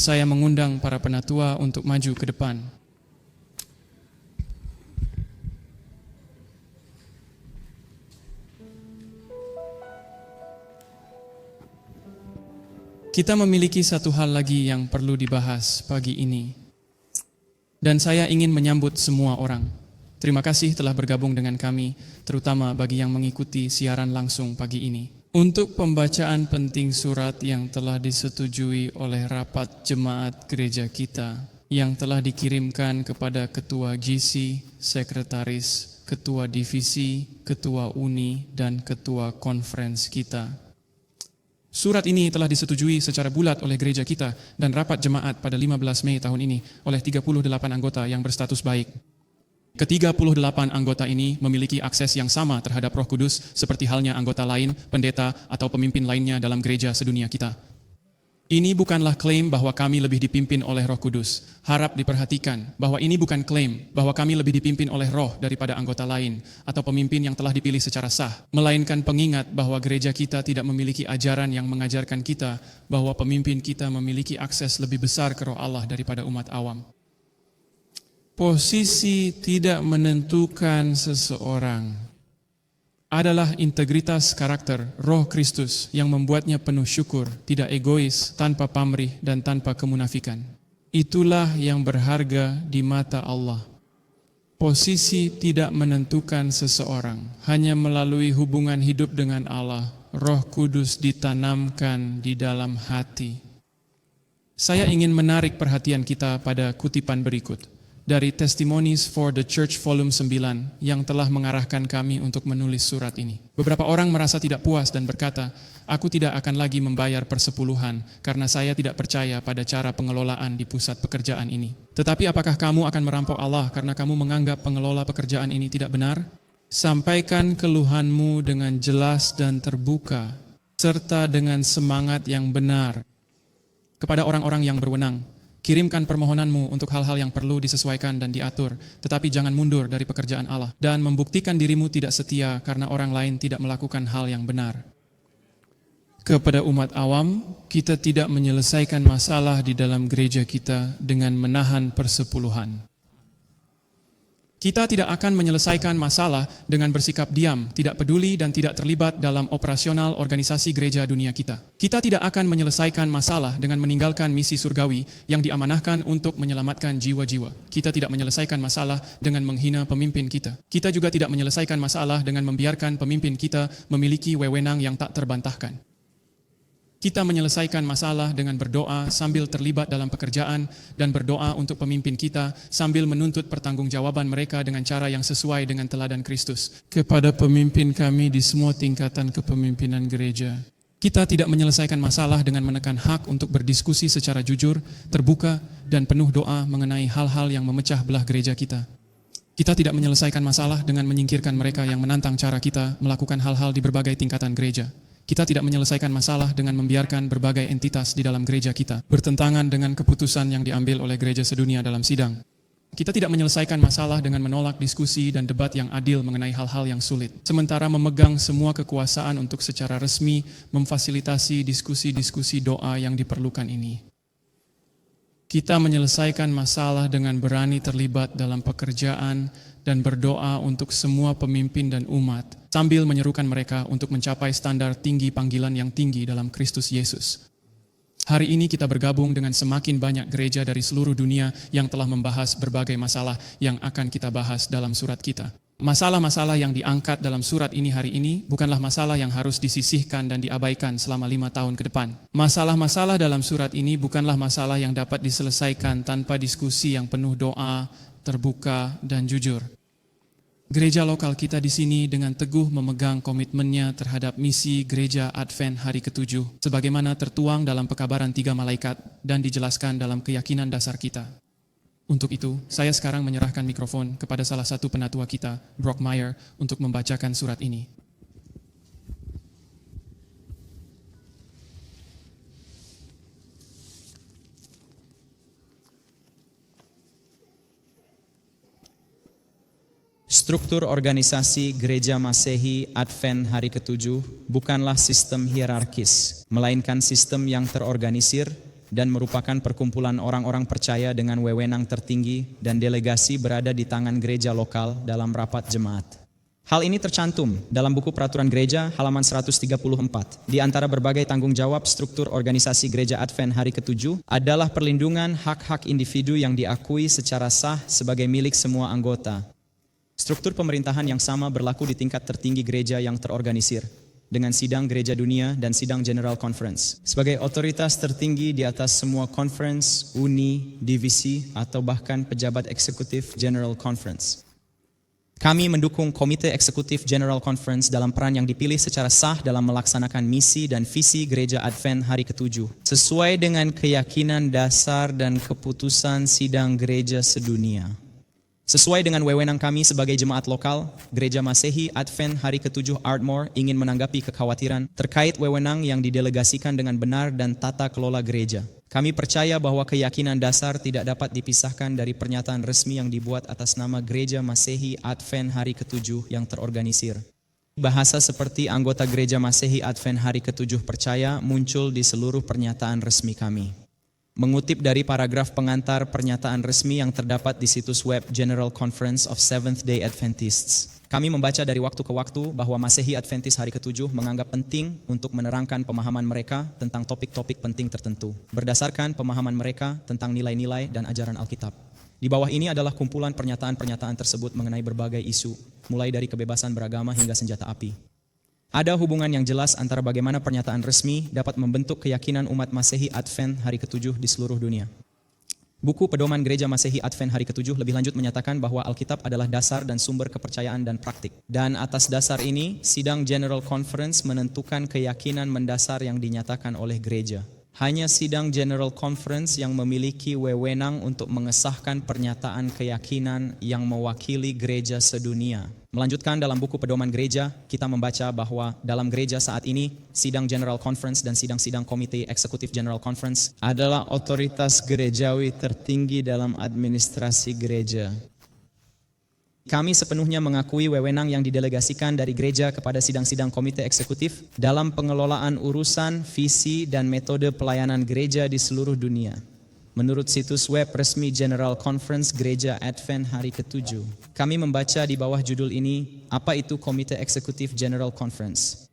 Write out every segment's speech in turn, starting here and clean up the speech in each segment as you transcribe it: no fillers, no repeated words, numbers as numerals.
saya mengundang para penatua untuk maju ke depan. Kita memiliki satu hal lagi yang perlu dibahas pagi ini. Dan saya ingin menyambut semua orang. Terima kasih telah bergabung dengan kami, terutama bagi yang mengikuti siaran langsung pagi ini. Untuk pembacaan penting surat yang telah disetujui oleh rapat jemaat gereja kita, yang telah dikirimkan kepada ketua GC, sekretaris, ketua divisi, ketua uni, dan ketua conference kita. Surat ini telah disetujui secara bulat oleh gereja kita dan rapat jemaat pada 15 Mei tahun ini oleh 38 anggota yang berstatus baik. Ke-38 anggota ini memiliki akses yang sama terhadap Roh Kudus seperti halnya anggota lain, pendeta, atau pemimpin lainnya dalam gereja sedunia kita. Ini bukanlah klaim bahwa kami lebih dipimpin oleh Roh Kudus. Harap diperhatikan bahwa ini bukan klaim bahwa kami lebih dipimpin oleh roh daripada anggota lain atau pemimpin yang telah dipilih secara sah, melainkan pengingat bahwa gereja kita tidak memiliki ajaran yang mengajarkan kita bahwa pemimpin kita memiliki akses lebih besar ke Roh Allah daripada umat awam. Posisi tidak menentukan seseorang adalah integritas karakter Roh Kristus yang membuatnya penuh syukur, tidak egois, tanpa pamrih, dan tanpa kemunafikan. Itulah yang berharga di mata Allah. Posisi tidak menentukan seseorang, hanya melalui hubungan hidup dengan Allah, Roh Kudus ditanamkan di dalam hati. Saya ingin menarik perhatian kita pada kutipan berikut dari Testimonies for the Church volume 9 yang telah mengarahkan kami untuk menulis surat ini. Beberapa orang merasa tidak puas dan berkata, aku tidak akan lagi membayar persepuluhan karena saya tidak percaya pada cara pengelolaan di pusat pekerjaan ini. Tetapi apakah kamu akan merampok Allah karena kamu menganggap pengelola pekerjaan ini tidak benar? Sampaikan keluhanmu dengan jelas dan terbuka, serta dengan semangat yang benar kepada orang-orang yang berwenang. Kirimkan permohonanmu untuk hal-hal yang perlu disesuaikan dan diatur, tetapi jangan mundur dari pekerjaan Allah dan membuktikan dirimu tidak setia karena orang lain tidak melakukan hal yang benar. Kepada umat awam, kita tidak menyelesaikan masalah di dalam gereja kita dengan menahan persepuluhan. Kita tidak akan menyelesaikan masalah dengan bersikap diam, tidak peduli dan tidak terlibat dalam operasional organisasi gereja dunia kita. Kita tidak akan menyelesaikan masalah dengan meninggalkan misi surgawi yang diamanahkan untuk menyelamatkan jiwa-jiwa. Kita tidak menyelesaikan masalah dengan menghina pemimpin kita. Kita juga tidak menyelesaikan masalah dengan membiarkan pemimpin kita memiliki wewenang yang tak terbantahkan. Kita menyelesaikan masalah dengan berdoa sambil terlibat dalam pekerjaan dan berdoa untuk pemimpin kita sambil menuntut pertanggungjawaban mereka dengan cara yang sesuai dengan teladan Kristus. Kepada pemimpin kami di semua tingkatan kepemimpinan gereja, kita tidak menyelesaikan masalah dengan menekan hak untuk berdiskusi secara jujur, terbuka, dan penuh doa mengenai hal-hal yang memecah belah gereja kita. Kita tidak menyelesaikan masalah dengan menyingkirkan mereka yang menantang cara kita melakukan hal-hal di berbagai tingkatan gereja. Kita tidak menyelesaikan masalah dengan membiarkan berbagai entitas di dalam gereja kita bertentangan dengan keputusan yang diambil oleh gereja sedunia dalam sidang. Kita tidak menyelesaikan masalah dengan menolak diskusi dan debat yang adil mengenai hal-hal yang sulit, sementara memegang semua kekuasaan untuk secara resmi memfasilitasi diskusi-diskusi doa yang diperlukan ini. Kita menyelesaikan masalah dengan berani terlibat dalam pekerjaan dan berdoa untuk semua pemimpin dan umat, sambil menyerukan mereka untuk mencapai standar tinggi panggilan yang tinggi dalam Kristus Yesus. Hari ini kita bergabung dengan semakin banyak gereja dari seluruh dunia yang telah membahas berbagai masalah yang akan kita bahas dalam surat kita. Masalah-masalah yang diangkat dalam surat ini hari ini bukanlah masalah yang harus disisihkan dan diabaikan selama 5 tahun ke depan. Masalah-masalah dalam surat ini bukanlah masalah yang dapat diselesaikan tanpa diskusi yang penuh doa, terbuka, dan jujur. Gereja lokal kita di sini dengan teguh memegang komitmennya terhadap misi Gereja Advent Hari ke-7 sebagaimana tertuang dalam pekabaran 3 malaikat dan dijelaskan dalam keyakinan dasar kita. Untuk itu, saya sekarang menyerahkan mikrofon kepada salah satu penatua kita, Brockmeyer, untuk membacakan surat ini. Struktur organisasi Gereja Masehi Advent Hari ke-7 bukanlah sistem hierarkis, melainkan sistem yang terorganisir dan merupakan perkumpulan orang-orang percaya dengan wewenang tertinggi dan delegasi berada di tangan gereja lokal dalam rapat jemaat. Hal ini tercantum dalam buku Peraturan Gereja halaman 134. Di antara berbagai tanggung jawab struktur organisasi Gereja Advent Hari ke-7 adalah perlindungan hak-hak individu yang diakui secara sah sebagai milik semua anggota. Struktur pemerintahan yang sama berlaku di tingkat tertinggi gereja yang terorganisir, dengan sidang gereja dunia dan sidang General Conference. Sebagai otoritas tertinggi di atas semua conference, uni, divisi, atau bahkan pejabat eksekutif General Conference. Kami mendukung Komite Eksekutif General Conference dalam peran yang dipilih secara sah dalam melaksanakan misi dan visi Gereja Advent Hari ke-7, sesuai dengan keyakinan dasar dan keputusan sidang gereja sedunia. Sesuai dengan wewenang kami sebagai jemaat lokal, Gereja Masehi Advent Hari ke-7 Ardmore ingin menanggapi kekhawatiran terkait wewenang yang didelegasikan dengan benar dan tata kelola gereja. Kami percaya bahwa keyakinan dasar tidak dapat dipisahkan dari pernyataan resmi yang dibuat atas nama Gereja Masehi Advent Hari ke-7 yang terorganisir. Bahasa seperti anggota Gereja Masehi Advent Hari ke-7 percaya muncul di seluruh pernyataan resmi kami. Mengutip dari paragraf pengantar pernyataan resmi yang terdapat di situs web General Conference of Seventh-day Adventists, kami membaca dari waktu ke waktu bahwa Masehi Adventis Hari ke-7 menganggap penting untuk menerangkan pemahaman mereka tentang topik-topik penting tertentu, berdasarkan pemahaman mereka tentang nilai-nilai dan ajaran Alkitab. Di bawah ini adalah kumpulan pernyataan-pernyataan tersebut mengenai berbagai isu, mulai dari kebebasan beragama hingga senjata api. Ada hubungan yang jelas antara bagaimana pernyataan resmi dapat membentuk keyakinan umat Masehi Advent Hari ke-7 di seluruh dunia. Buku Pedoman Gereja Masehi Advent Hari ke-7 lebih lanjut menyatakan bahwa Alkitab adalah dasar dan sumber kepercayaan dan praktik. Dan atas dasar ini, sidang General Conference menentukan keyakinan mendasar yang dinyatakan oleh gereja. Hanya sidang General Conference yang memiliki wewenang untuk mengesahkan pernyataan keyakinan yang mewakili gereja sedunia. Melanjutkan dalam buku Pedoman Gereja, kita membaca bahwa dalam gereja saat ini, sidang General Conference dan sidang-sidang Komite Eksekutif General Conference adalah otoritas gerejawi tertinggi dalam administrasi gereja. Kami sepenuhnya mengakui wewenang yang didelegasikan dari gereja kepada sidang-sidang komite eksekutif dalam pengelolaan urusan, visi, dan metode pelayanan gereja di seluruh dunia. Menurut situs web resmi General Conference Gereja Advent Hari ke-7, kami membaca di bawah judul ini, apa itu Komite Eksekutif General Conference?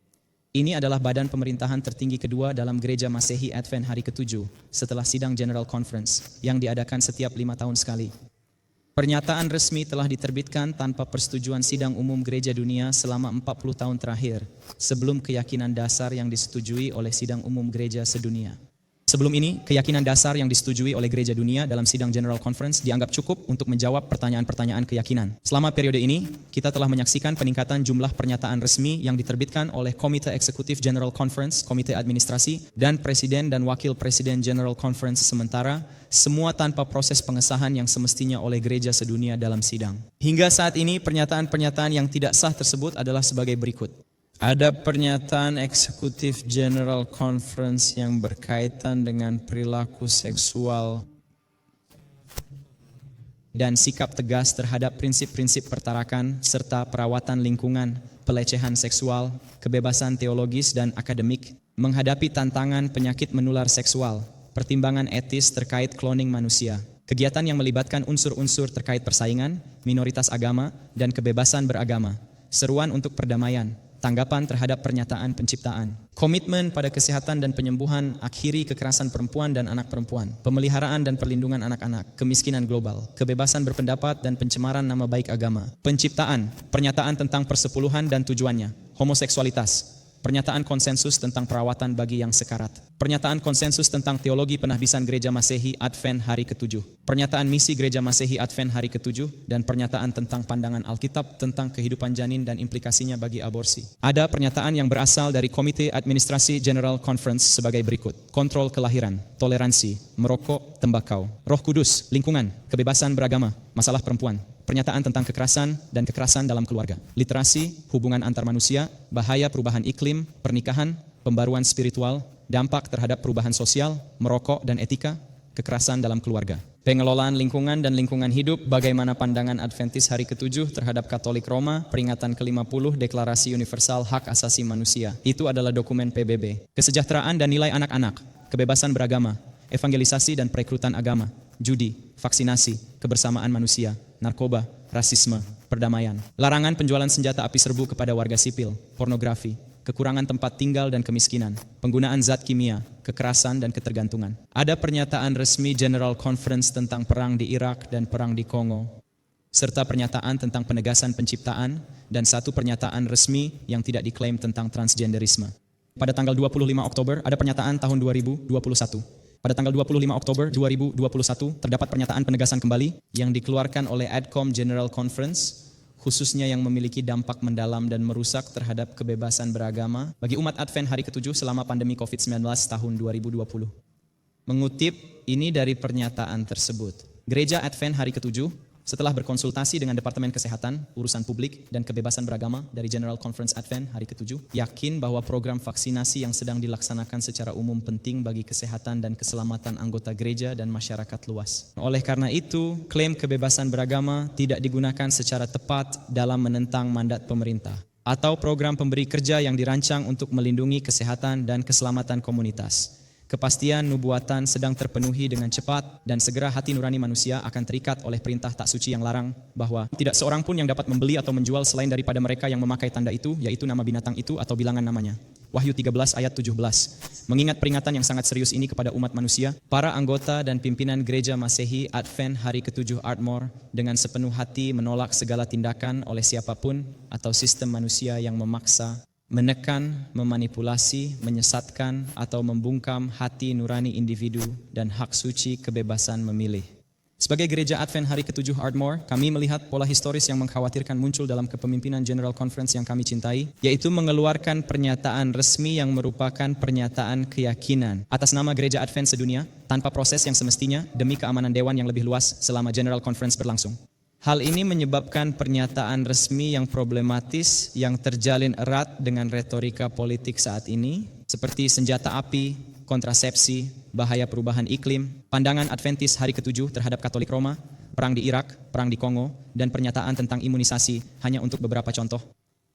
Ini adalah badan pemerintahan tertinggi kedua dalam Gereja Masehi Advent Hari ke-7 setelah sidang General Conference yang diadakan setiap 5 tahun sekali. Pernyataan resmi telah diterbitkan tanpa persetujuan sidang umum gereja dunia selama 40 tahun terakhir, sebelum keyakinan dasar yang disetujui oleh sidang umum gereja sedunia. Sebelum ini, keyakinan dasar yang disetujui oleh gereja dunia dalam sidang General Conference dianggap cukup untuk menjawab pertanyaan-pertanyaan keyakinan. Selama periode ini, kita telah menyaksikan peningkatan jumlah pernyataan resmi yang diterbitkan oleh Komite Eksekutif General Conference, Komite Administrasi, dan Presiden dan Wakil Presiden General Conference sementara, semua tanpa proses pengesahan yang semestinya oleh gereja sedunia dalam sidang. Hingga saat ini, pernyataan-pernyataan yang tidak sah tersebut adalah sebagai berikut. Ada pernyataan eksekutif General Conference yang berkaitan dengan perilaku seksual dan sikap tegas terhadap prinsip-prinsip pertarakan serta perawatan lingkungan, pelecehan seksual, kebebasan teologis dan akademik, menghadapi tantangan penyakit menular seksual, pertimbangan etis terkait cloning manusia, kegiatan yang melibatkan unsur-unsur terkait persaingan, minoritas agama, dan kebebasan beragama, seruan untuk perdamaian, tanggapan terhadap pernyataan penciptaan, komitmen pada kesehatan dan penyembuhan, akhiri kekerasan perempuan dan anak perempuan, pemeliharaan dan perlindungan anak-anak, kemiskinan global, kebebasan berpendapat dan pencemaran nama baik agama, penciptaan, pernyataan tentang persepuluhan dan tujuannya, homoseksualitas, pernyataan konsensus tentang perawatan bagi yang sekarat, pernyataan konsensus tentang teologi penahbisan Gereja Masehi Advent Hari ke-7, pernyataan misi Gereja Masehi Advent Hari ke-7, dan pernyataan tentang pandangan Alkitab tentang kehidupan janin dan implikasinya bagi aborsi. Ada pernyataan yang berasal dari Komite Administrasi General Conference sebagai berikut. Kontrol kelahiran, toleransi, merokok, tembakau, Roh Kudus, lingkungan, kebebasan beragama, masalah perempuan, pernyataan tentang kekerasan dan kekerasan dalam keluarga, literasi, hubungan antar manusia, bahaya perubahan iklim, pernikahan, pembaruan spiritual, dampak terhadap perubahan sosial, merokok dan etika, kekerasan dalam keluarga, pengelolaan lingkungan dan lingkungan hidup, bagaimana pandangan Adventis Hari ke-7 terhadap Katolik Roma, peringatan ke-50 Deklarasi Universal Hak Asasi Manusia. Itu adalah dokumen PBB. Kesejahteraan dan nilai anak-anak, kebebasan beragama, evangelisasi dan perekrutan agama, judi, vaksinasi, kebersamaan manusia, narkoba, rasisme, perdamaian. Larangan penjualan senjata api serbu kepada warga sipil, pornografi, kekurangan tempat tinggal dan kemiskinan, penggunaan zat kimia, kekerasan dan ketergantungan. Ada pernyataan resmi General Conference tentang perang di Irak dan perang di Kongo, serta pernyataan tentang penegasan penciptaan dan satu pernyataan resmi yang tidak diklaim tentang transgenderisme. Pada tanggal 25 Oktober ada pernyataan tahun 2021. Pada tanggal 25 Oktober 2021 terdapat pernyataan penegasan kembali yang dikeluarkan oleh ADCOM General Conference, khususnya yang memiliki dampak mendalam dan merusak terhadap kebebasan beragama bagi umat Advent hari ke-7 selama pandemi COVID-19 tahun 2020. Mengutip ini dari pernyataan tersebut, Gereja Advent hari ke-7 setelah berkonsultasi dengan Departemen Kesehatan, Urusan Publik, dan Kebebasan Beragama dari General Conference Advent hari ke-7, yakin bahwa program vaksinasi yang sedang dilaksanakan secara umum penting bagi kesehatan dan keselamatan anggota gereja dan masyarakat luas. Oleh karena itu, klaim kebebasan beragama tidak digunakan secara tepat dalam menentang mandat pemerintah atau program pemberi kerja yang dirancang untuk melindungi kesehatan dan keselamatan komunitas. Kepastian nubuatan sedang terpenuhi dengan cepat dan segera hati nurani manusia akan terikat oleh perintah tak suci yang larang bahwa tidak seorang pun yang dapat membeli atau menjual selain daripada mereka yang memakai tanda itu, yaitu nama binatang itu atau bilangan namanya. Wahyu 13 ayat 17. Mengingat peringatan yang sangat serius ini kepada umat manusia, para anggota dan pimpinan gereja Masehi Advent hari ke-7 Ardmore dengan sepenuh hati menolak segala tindakan oleh siapapun atau sistem manusia yang memaksa, menekan, memanipulasi, menyesatkan, atau membungkam hati nurani individu dan hak suci kebebasan memilih. Sebagai gereja Advent hari ke-7 Ardmore, kami melihat pola historis yang mengkhawatirkan muncul dalam kepemimpinan General Conference yang kami cintai, yaitu mengeluarkan pernyataan resmi yang merupakan pernyataan keyakinan atas nama gereja Advent sedunia, tanpa proses yang semestinya demi keamanan dewan yang lebih luas selama General Conference berlangsung. Hal ini menyebabkan pernyataan resmi yang problematis yang terjalin erat dengan retorika politik saat ini, seperti senjata api, kontrasepsi, bahaya perubahan iklim, pandangan Adventis hari ke-7 terhadap Katolik Roma, perang di Irak, perang di Kongo, dan pernyataan tentang imunisasi, hanya untuk beberapa contoh.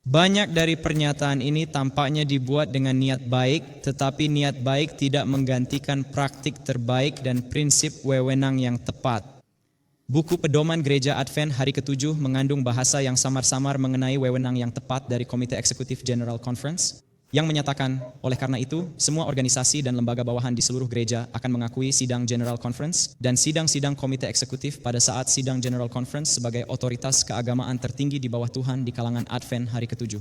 Banyak dari pernyataan ini tampaknya dibuat dengan niat baik, tetapi niat baik tidak menggantikan praktik terbaik dan prinsip wewenang yang tepat. Buku Pedoman Gereja Advent hari ke-7 mengandung bahasa yang samar-samar mengenai wewenang yang tepat dari Komite Eksekutif General Conference yang menyatakan, oleh karena itu, semua organisasi dan lembaga bawahan di seluruh gereja akan mengakui sidang General Conference dan sidang-sidang Komite Eksekutif pada saat sidang General Conference sebagai otoritas keagamaan tertinggi di bawah Tuhan di kalangan Advent hari ke-7.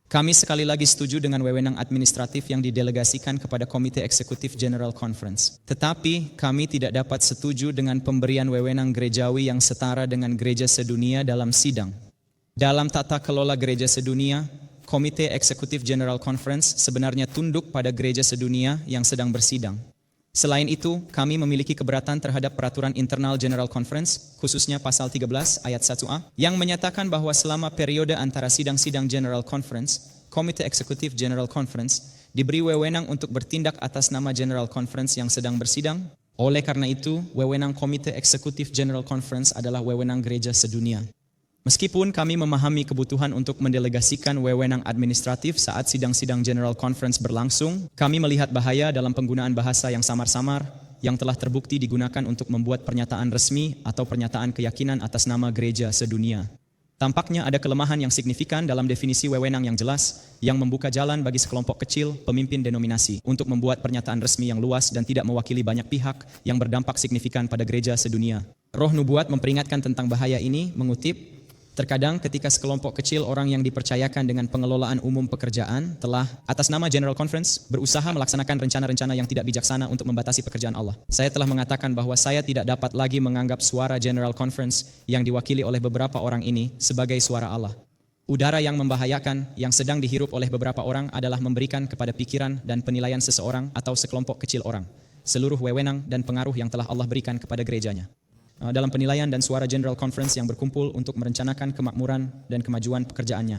Kami sekali lagi setuju dengan wewenang administratif yang didelegasikan kepada Komite Eksekutif General Conference. Tetapi kami tidak dapat setuju dengan pemberian wewenang gerejawi yang setara dengan gereja sedunia dalam sidang. Dalam tata kelola gereja sedunia, Komite Eksekutif General Conference sebenarnya tunduk pada gereja sedunia yang sedang bersidang. Selain itu, kami memiliki keberatan terhadap peraturan internal General Conference, khususnya pasal 13 ayat 1a, yang menyatakan bahwa selama periode antara sidang-sidang General Conference, Komite Eksekutif General Conference diberi wewenang untuk bertindak atas nama General Conference yang sedang bersidang. Oleh karena itu, wewenang Komite Eksekutif General Conference adalah wewenang gereja sedunia. Meskipun kami memahami kebutuhan untuk mendelegasikan wewenang administratif saat sidang-sidang General Conference berlangsung, kami melihat bahaya dalam penggunaan bahasa yang samar-samar yang telah terbukti digunakan untuk membuat pernyataan resmi atau pernyataan keyakinan atas nama gereja sedunia. Tampaknya ada kelemahan yang signifikan dalam definisi wewenang yang jelas yang membuka jalan bagi sekelompok kecil pemimpin denominasi untuk membuat pernyataan resmi yang luas dan tidak mewakili banyak pihak yang berdampak signifikan pada gereja sedunia. Roh Nubuat memperingatkan tentang bahaya ini, mengutip, terkadang ketika sekelompok kecil orang yang dipercayakan dengan pengelolaan umum pekerjaan telah, atas nama General Conference, berusaha melaksanakan rencana-rencana yang tidak bijaksana untuk membatasi pekerjaan Allah. Saya telah mengatakan bahwa saya tidak dapat lagi menganggap suara General Conference yang diwakili oleh beberapa orang ini sebagai suara Allah. Udara yang membahayakan yang sedang dihirup oleh beberapa orang adalah memberikan kepada pikiran dan penilaian seseorang atau sekelompok kecil orang seluruh wewenang dan pengaruh yang telah Allah berikan kepada gerejanya. Dalam penilaian dan suara General Conference yang berkumpul untuk merencanakan kemakmuran dan kemajuan pekerjaannya.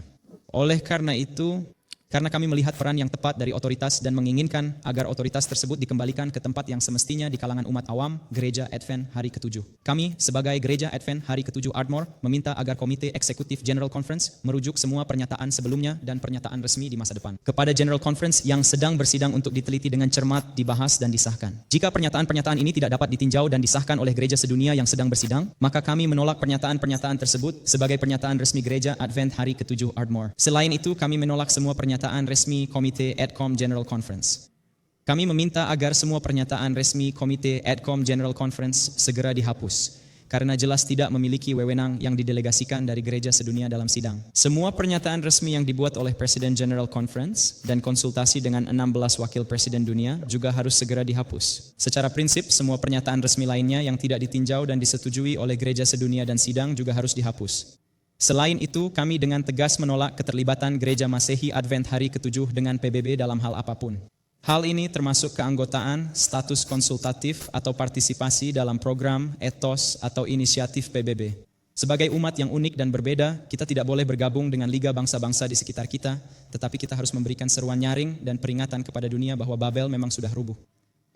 Oleh karena itu, Karena kami melihat peran yang tepat dari otoritas dan menginginkan agar otoritas tersebut dikembalikan ke tempat yang semestinya di kalangan umat awam, Gereja Advent Hari ke-7. Kami sebagai Gereja Advent Hari ke-7 Ardmore meminta agar Komite Eksekutif General Conference merujuk semua pernyataan sebelumnya dan pernyataan resmi di masa depan kepada General Conference yang sedang bersidang untuk diteliti dengan cermat, dibahas dan disahkan. Jika pernyataan-pernyataan ini tidak dapat ditinjau dan disahkan oleh gereja sedunia yang sedang bersidang, maka kami menolak pernyataan-pernyataan tersebut sebagai pernyataan resmi Gereja Advent Hari ke-7 Ardmore. Selain itu, kami menolak semua pernyataan resmi Komite ADCOM General Conference. Kami meminta agar semua pernyataan resmi Komite ADCOM General Conference segera dihapus, karena jelas tidak memiliki wewenang yang didelegasikan dari gereja sedunia dalam sidang. Semua pernyataan resmi yang dibuat oleh Presiden General Conference dan konsultasi dengan 16 wakil presiden dunia juga harus segera dihapus. Secara prinsip, semua pernyataan resmi lainnya yang tidak ditinjau dan disetujui oleh gereja sedunia dan sidang juga harus dihapus. Selain itu, kami dengan tegas menolak keterlibatan Gereja Masehi Advent Hari ke-7 dengan PBB dalam hal apapun. Hal ini termasuk keanggotaan, status konsultatif atau partisipasi dalam program, etos, atau inisiatif PBB. Sebagai umat yang unik dan berbeda, kita tidak boleh bergabung dengan liga bangsa-bangsa di sekitar kita, tetapi kita harus memberikan seruan nyaring dan peringatan kepada dunia bahwa Babel memang sudah rubuh.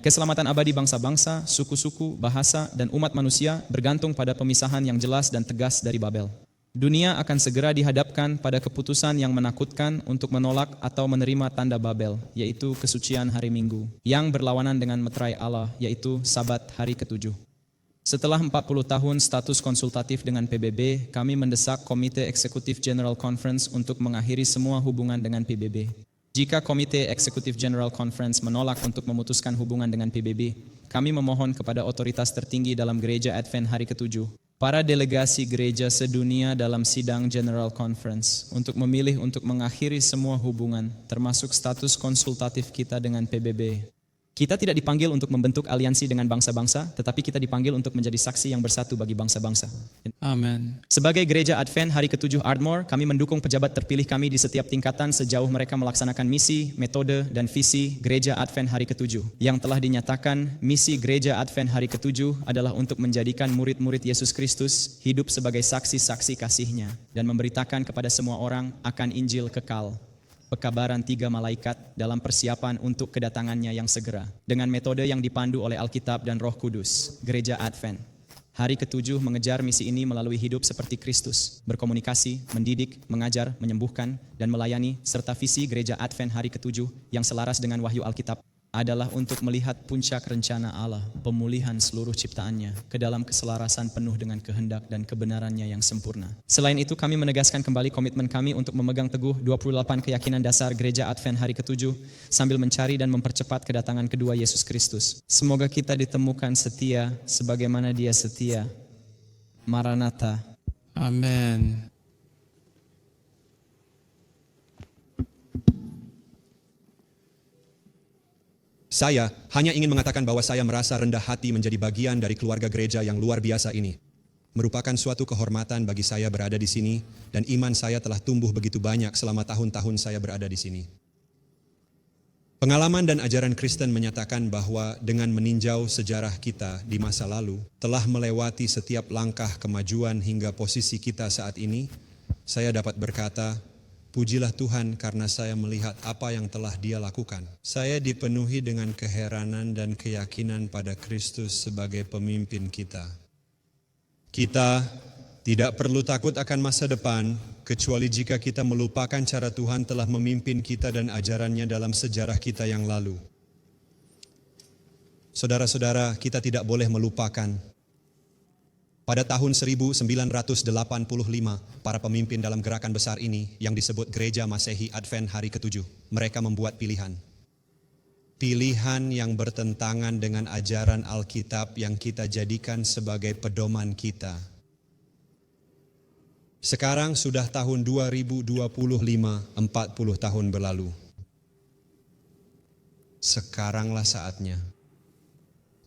Keselamatan abadi bangsa-bangsa, suku-suku, bahasa, dan umat manusia bergantung pada pemisahan yang jelas dan tegas dari Babel. Dunia akan segera dihadapkan pada keputusan yang menakutkan untuk menolak atau menerima tanda Babel, yaitu kesucian hari Minggu, yang berlawanan dengan meterai Allah, yaitu Sabat hari ke-7. Setelah 40 tahun status konsultatif dengan PBB, kami mendesak Komite Eksekutif General Conference untuk mengakhiri semua hubungan dengan PBB. Jika Komite Eksekutif General Conference menolak untuk memutuskan hubungan dengan PBB, kami memohon kepada otoritas tertinggi dalam Gereja Advent Hari ke-7, para delegasi gereja sedunia dalam sidang General Conference untuk memilih untuk mengakhiri semua hubungan, termasuk status konsultatif kita dengan PBB. Kita tidak dipanggil untuk membentuk aliansi dengan bangsa-bangsa, tetapi kita dipanggil untuk menjadi saksi yang bersatu bagi bangsa-bangsa. Amin. Sebagai Gereja Advent Hari ke-7 Ardmore, kami mendukung pejabat terpilih kami di setiap tingkatan sejauh mereka melaksanakan misi, metode, dan visi Gereja Advent Hari ke-7. Yang telah dinyatakan, misi Gereja Advent Hari ke-7 adalah untuk menjadikan murid-murid Yesus Kristus hidup sebagai saksi-saksi kasih-Nya dan memberitakan kepada semua orang akan Injil kekal. Pekabaran 3 malaikat dalam persiapan untuk kedatangannya yang segera. Dengan metode yang dipandu oleh Alkitab dan Roh Kudus, Gereja Advent Hari ke-7 mengejar misi ini melalui hidup seperti Kristus, berkomunikasi, mendidik, mengajar, menyembuhkan, dan melayani, serta visi Gereja Advent Hari ke-7 yang selaras dengan wahyu Alkitab adalah untuk melihat puncak rencana Allah, pemulihan seluruh ciptaannya ke dalam keselarasan penuh dengan kehendak dan kebenarannya yang sempurna. Selain itu, kami menegaskan kembali komitmen kami untuk memegang teguh 28 keyakinan dasar Gereja Advent Hari ke-7 sambil mencari dan mempercepat kedatangan kedua Yesus Kristus. Semoga kita ditemukan setia sebagaimana Dia setia. Maranatha. Amin. Saya hanya ingin mengatakan bahwa saya merasa rendah hati menjadi bagian dari keluarga gereja yang luar biasa ini. Merupakan suatu kehormatan bagi saya berada di sini dan iman saya telah tumbuh begitu banyak selama tahun-tahun saya berada di sini. Pengalaman dan ajaran Kristen menyatakan bahwa dengan meninjau sejarah kita di masa lalu, telah melewati setiap langkah kemajuan hingga posisi kita saat ini, saya dapat berkata, pujilah Tuhan karena saya melihat apa yang telah Dia lakukan. Saya dipenuhi dengan keheranan dan keyakinan pada Kristus sebagai pemimpin kita. Kita tidak perlu takut akan masa depan, kecuali jika kita melupakan cara Tuhan telah memimpin kita dan ajarannya dalam sejarah kita yang lalu. Saudara-saudara, kita tidak boleh melupakan pada tahun 1985, para pemimpin dalam gerakan besar ini yang disebut Gereja Masehi Advent Hari ke-7, mereka membuat pilihan. Pilihan yang bertentangan dengan ajaran Alkitab yang kita jadikan sebagai pedoman kita. Sekarang sudah tahun 2025, 40 tahun berlalu. Sekaranglah saatnya.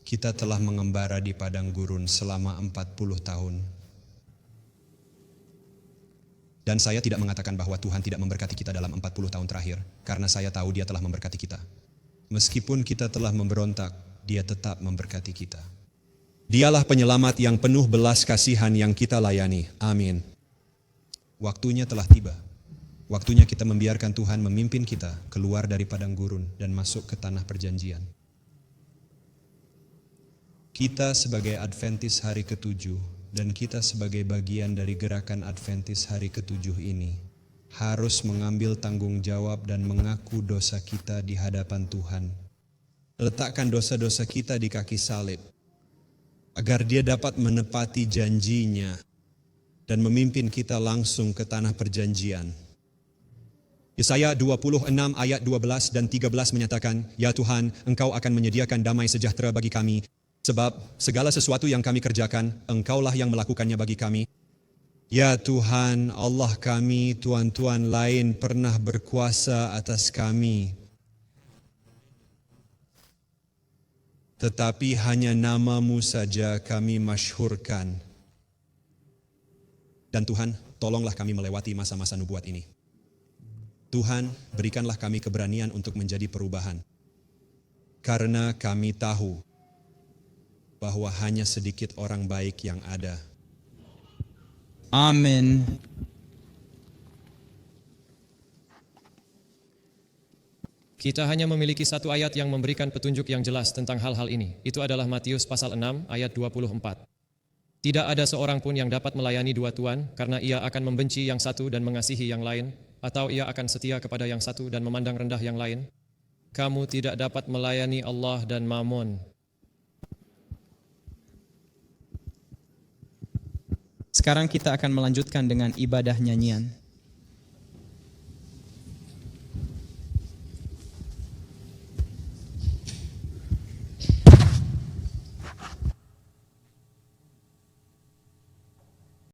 Kita telah mengembara di padang gurun selama 40 tahun. Dan saya tidak mengatakan bahwa Tuhan tidak memberkati kita dalam 40 tahun terakhir, karena saya tahu Dia telah memberkati kita. Meskipun kita telah memberontak, Dia tetap memberkati kita. Dialah penyelamat yang penuh belas kasihan yang kita layani. Amin. Waktunya telah tiba. Waktunya kita membiarkan Tuhan memimpin kita keluar dari padang gurun dan masuk ke tanah perjanjian. Kita sebagai Adventis hari ke-7 dan kita sebagai bagian dari gerakan Adventis hari ke-7 ini harus mengambil tanggung jawab dan mengaku dosa kita di hadapan Tuhan. Letakkan dosa-dosa kita di kaki salib agar Dia dapat menepati janjinya dan memimpin kita langsung ke tanah perjanjian. Yesaya 26 ayat 12 dan 13 menyatakan, "Ya Tuhan, Engkau akan menyediakan damai sejahtera bagi kami, sebab segala sesuatu yang kami kerjakan, Engkaulah yang melakukannya bagi kami. Ya Tuhan, Allah kami, Tuhan-Tuhan lain pernah berkuasa atas kami. Tetapi hanya nama-Mu saja kami masyhurkan." Dan Tuhan, tolonglah kami melewati masa-masa nubuat ini. Tuhan, berikanlah kami keberanian untuk menjadi perubahan. Karena kami tahu bahwa hanya sedikit orang baik yang ada. Amin. Kita hanya memiliki satu ayat yang memberikan petunjuk yang jelas tentang hal-hal ini. Itu adalah Matius pasal 6 ayat 24. Tidak ada seorang pun yang dapat melayani dua tuan, karena ia akan membenci yang satu dan mengasihi yang lain, atau ia akan setia kepada yang satu dan memandang rendah yang lain. Kamu tidak dapat melayani Allah dan Mammon. Sekarang kita akan melanjutkan dengan ibadah nyanyian.